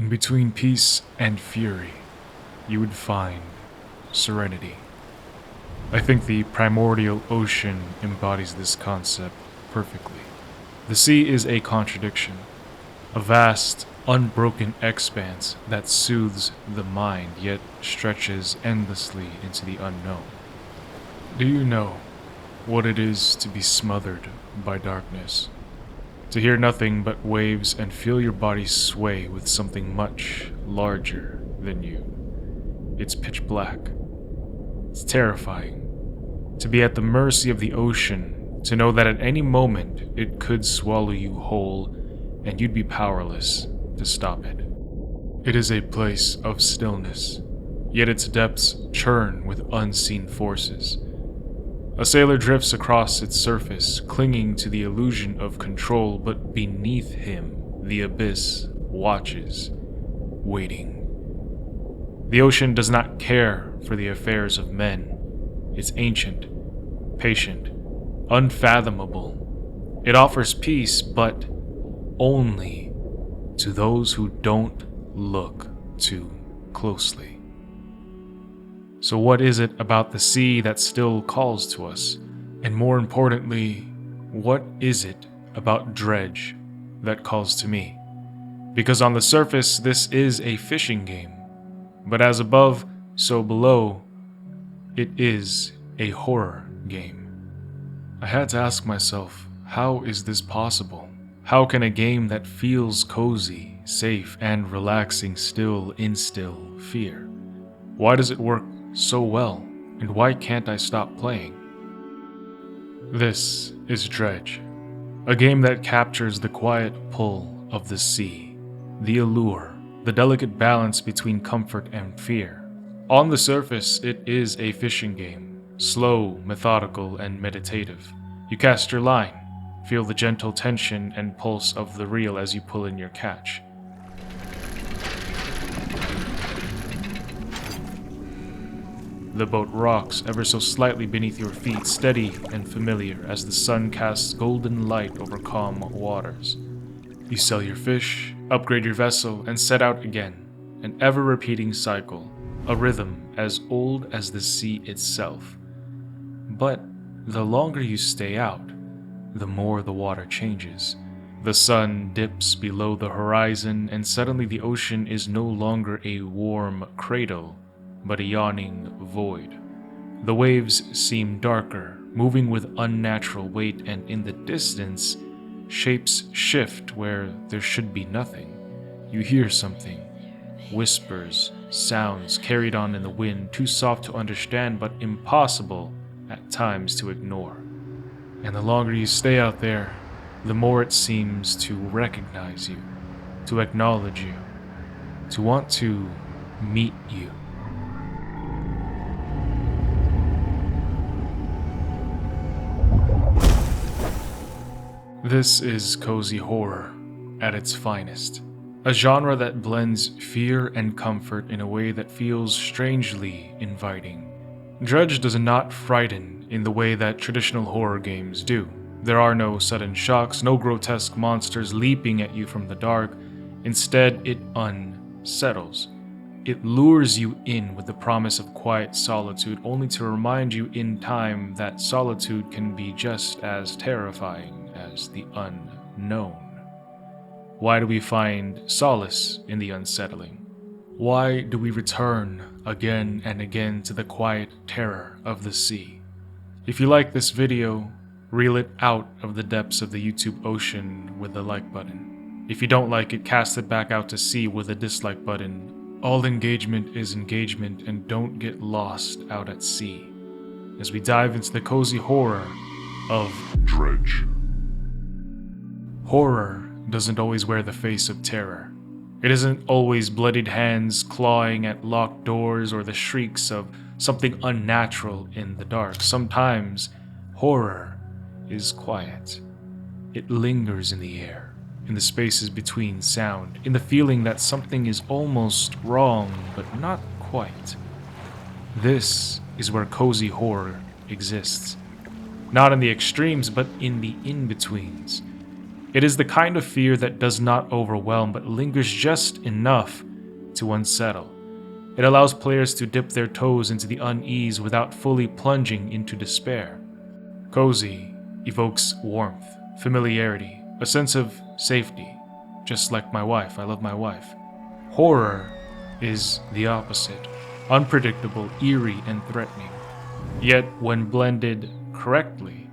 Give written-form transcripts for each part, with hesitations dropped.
In between peace and fury, you would find serenity. I think the Primordial Ocean embodies this concept perfectly. The sea is a contradiction, a vast, unbroken expanse that soothes the mind yet stretches endlessly into the unknown. Do you know what it is to be smothered by darkness? To hear nothing but waves and feel your body sway with something much larger than you. It's pitch black. It's terrifying. To be at the mercy of the ocean, to know that at any moment it could swallow you whole and you'd be powerless to stop it. It is a place of stillness, yet its depths churn with unseen forces. A sailor drifts across its surface, clinging to the illusion of control, but beneath him, the abyss watches, waiting. The ocean does not care for the affairs of men. It's ancient, patient, unfathomable. It offers peace, but only to those who don't look too closely. So what is it about the sea that still calls to us? And more importantly, what is it about Dredge that calls to me? Because on the surface, this is a fishing game. But as above, so below, it is a horror game. I had to ask myself, how is this possible? How can a game that feels cozy, safe, and relaxing still instill fear? Why does it work so well, and why can't I stop playing? This is Dredge, a game that captures the quiet pull of the sea, the allure, the delicate balance between comfort and fear. On the surface, it is a fishing game, slow, methodical, and meditative. You cast your line, feel the gentle tension and pulse of the reel as you pull in your catch. The boat rocks ever so slightly beneath your feet, steady and familiar as the sun casts golden light over calm waters. You sell your fish, upgrade your vessel, and set out again, an ever-repeating cycle, a rhythm as old as the sea itself. But the longer you stay out, the more the water changes. The sun dips below the horizon, and suddenly the ocean is no longer a warm cradle, but a yawning void. The waves seem darker, moving with unnatural weight, and in the distance, shapes shift where there should be nothing. You hear something, whispers, sounds carried on in the wind, too soft to understand but impossible at times to ignore. And the longer you stay out there, the more it seems to recognize you, to acknowledge you, to want to meet you. This is cozy horror at its finest, a genre that blends fear and comfort in a way that feels strangely inviting. Dredge does not frighten in the way that traditional horror games do. There are no sudden shocks, no grotesque monsters leaping at you from the dark. Instead, it unsettles. It lures you in with the promise of quiet solitude, only to remind you in time that solitude can be just as terrifying as the unknown. Why do we find solace in the unsettling? Why do we return again and again to the quiet terror of the sea? If you like this video, reel it out of the depths of the YouTube ocean with the like button. If you don't like it, cast it back out to sea with the dislike button. All engagement is engagement, and don't get lost out at sea as we dive into the cozy horror of Dredge. Horror doesn't always wear the face of terror. It isn't always bloodied hands clawing at locked doors or the shrieks of something unnatural in the dark. Sometimes horror is quiet. It lingers in the air, in the spaces between sound, in the feeling that something is almost wrong but not quite. This is where cozy horror exists. Not in the extremes, but in the in-betweens. It is the kind of fear that does not overwhelm but lingers just enough to unsettle. It allows players to dip their toes into the unease without fully plunging into despair. Cozy evokes warmth, familiarity, a sense of safety, just like my wife. I love my wife. Horror is the opposite, unpredictable, eerie, and threatening. Yet, when blended correctly,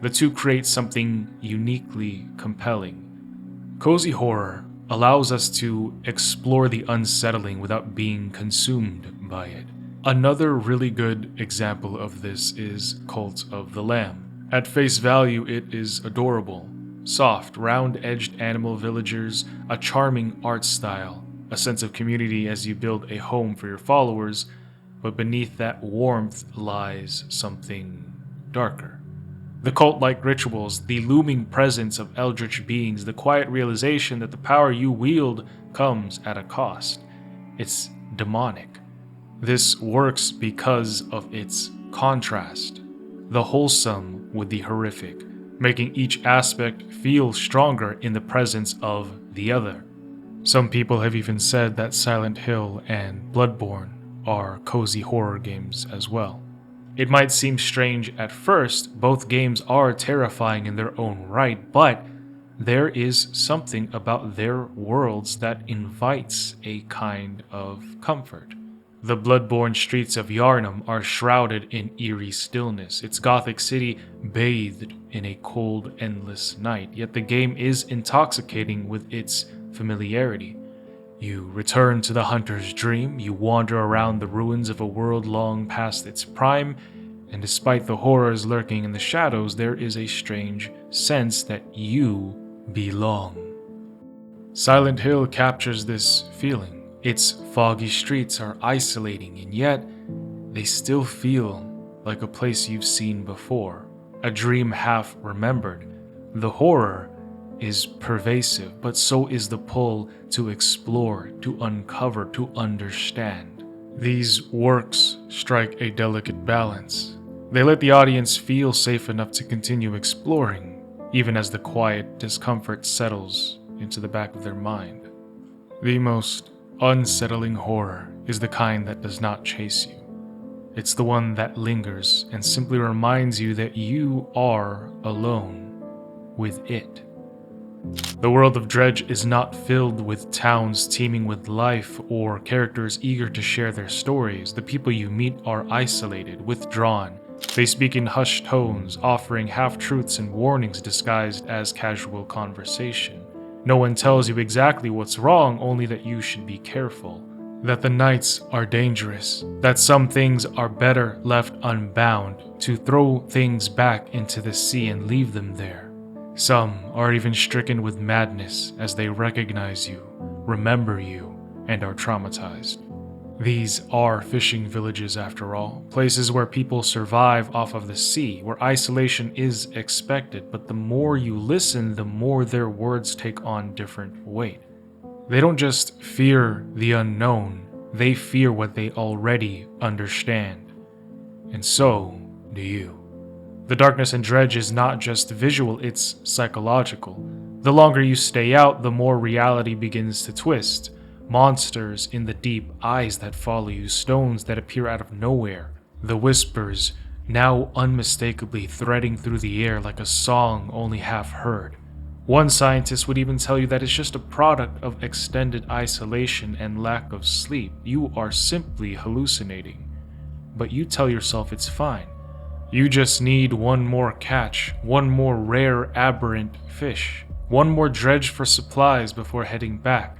the two create something uniquely compelling. Cozy horror allows us to explore the unsettling without being consumed by it. Another really good example of this is Cult of the Lamb. At face value, it is adorable. Soft, round-edged animal villagers, a charming art style, a sense of community as you build a home for your followers, but beneath that warmth lies something darker. The cult-like rituals, the looming presence of eldritch beings, the quiet realization that the power you wield comes at a cost. It's demonic. This works because of its contrast, the wholesome with the horrific, making each aspect feel stronger in the presence of the other. Some people have even said that Silent Hill and Bloodborne are cozy horror games as well. It might seem strange at first, both games are terrifying in their own right, but there is something about their worlds that invites a kind of comfort. The Bloodborne streets of Yharnam are shrouded in eerie stillness, its gothic city bathed in a cold, endless night, yet the game is intoxicating with its familiarity. You return to the hunter's dream, you wander around the ruins of a world long past its prime, and despite the horrors lurking in the shadows, there is a strange sense that you belong. Silent Hill captures this feeling. Its foggy streets are isolating, and yet they still feel like a place you've seen before, a dream half remembered. The horror is pervasive, but so is the pull to explore, to uncover, to understand. These works strike a delicate balance. They let the audience feel safe enough to continue exploring, even as the quiet discomfort settles into the back of their mind. The most unsettling horror is the kind that does not chase you. It's the one that lingers and simply reminds you that you are alone with it. The world of Dredge is not filled with towns teeming with life or characters eager to share their stories. The people you meet are isolated, withdrawn. They speak in hushed tones, offering half-truths and warnings disguised as casual conversation. No one tells you exactly what's wrong, only that you should be careful, that the nights are dangerous, that some things are better left unbound, to throw things back into the sea and leave them there. Some are even stricken with madness as they recognize you, remember you, and are traumatized. These are fishing villages after all, places where people survive off of the sea, where isolation is expected, but the more you listen, the more their words take on different weight. They don't just fear the unknown, they fear what they already understand. And so do you. The darkness in Dredge is not just visual, it's psychological. The longer you stay out, the more reality begins to twist. Monsters in the deep, eyes that follow you, stones that appear out of nowhere. The whispers, now unmistakably threading through the air like a song only half heard. One scientist would even tell you that it's just a product of extended isolation and lack of sleep. You are simply hallucinating. But you tell yourself it's fine. You just need one more catch, one more rare aberrant fish, one more dredge for supplies before heading back.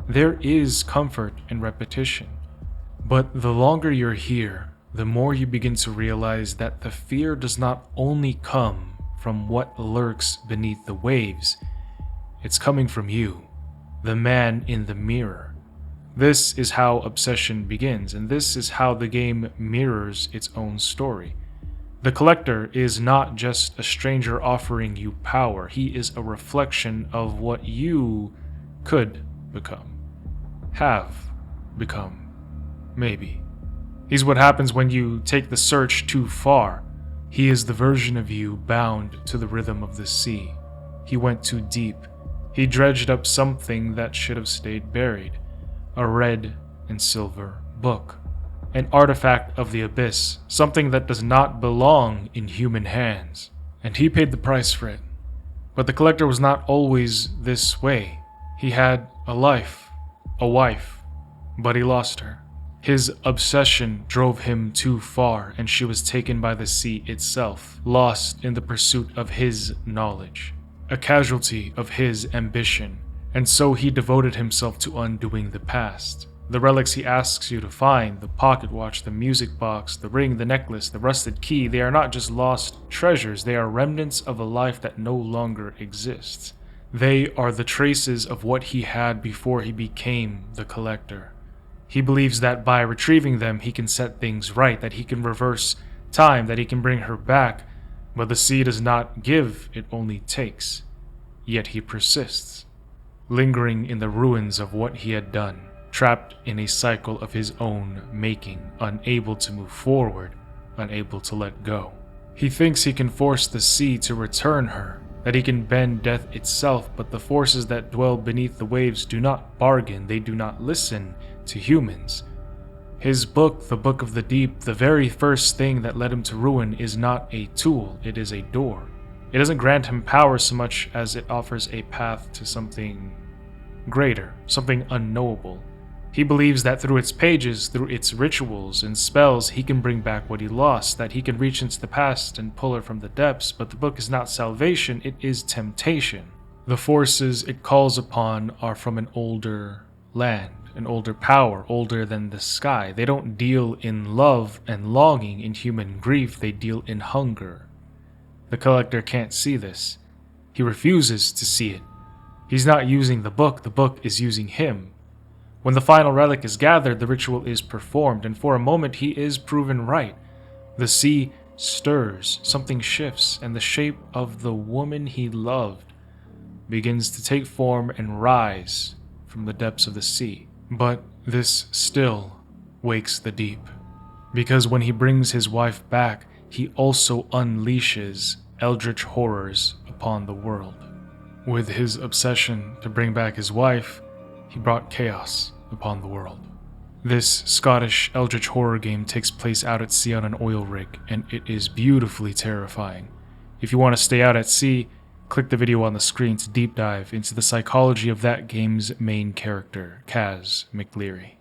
There is comfort in repetition. But the longer you're here, the more you begin to realize that the fear does not only come from what lurks beneath the waves, it's coming from you, the man in the mirror. This is how obsession begins, and this is how the game mirrors its own story. The Collector is not just a stranger offering you power, he is a reflection of what you could become. Have become. Maybe. He's what happens when you take the search too far. He is the version of you bound to the rhythm of the sea. He went too deep. He dredged up something that should have stayed buried. A red and silver book. An artifact of the abyss, something that does not belong in human hands. And he paid the price for it. But the collector was not always this way. He had a life, a wife, but he lost her. His obsession drove him too far, and she was taken by the sea itself, lost in the pursuit of his knowledge, a casualty of his ambition, and so he devoted himself to undoing the past. The relics he asks you to find, the pocket watch, the music box, the ring, the necklace, the rusted key, they are not just lost treasures, they are remnants of a life that no longer exists. They are the traces of what he had before he became the collector. He believes that by retrieving them, he can set things right, that he can reverse time, that he can bring her back, but the sea does not give, it only takes. Yet he persists, lingering in the ruins of what he had done, trapped in a cycle of his own making, unable to move forward, unable to let go. He thinks he can force the sea to return her, that he can bend death itself, but the forces that dwell beneath the waves do not bargain, they do not listen to humans. His book, the Book of the Deep, the very first thing that led him to ruin, is not a tool, it is a door. It doesn't grant him power so much as it offers a path to something greater, something unknowable. He believes that through its pages, through its rituals and spells, he can bring back what he lost, that he can reach into the past and pull her from the depths, but the book is not salvation, it is temptation. The forces it calls upon are from an older land, an older power, older than the sky. They don't deal in love and longing, in human grief, they deal in hunger. The collector can't see this. He refuses to see it. He's not using the book is using him. When the final relic is gathered, the ritual is performed, and for a moment he is proven right. The sea stirs, something shifts, and the shape of the woman he loved begins to take form and rise from the depths of the sea. But this still wakes the deep, because when he brings his wife back, he also unleashes eldritch horrors upon the world. With his obsession to bring back his wife, he brought chaos upon the world. This Scottish eldritch horror game takes place out at sea on an oil rig, and it is beautifully terrifying. If you want to stay out at sea, click the video on the screen to deep dive into the psychology of that game's main character, Kaz McLeary.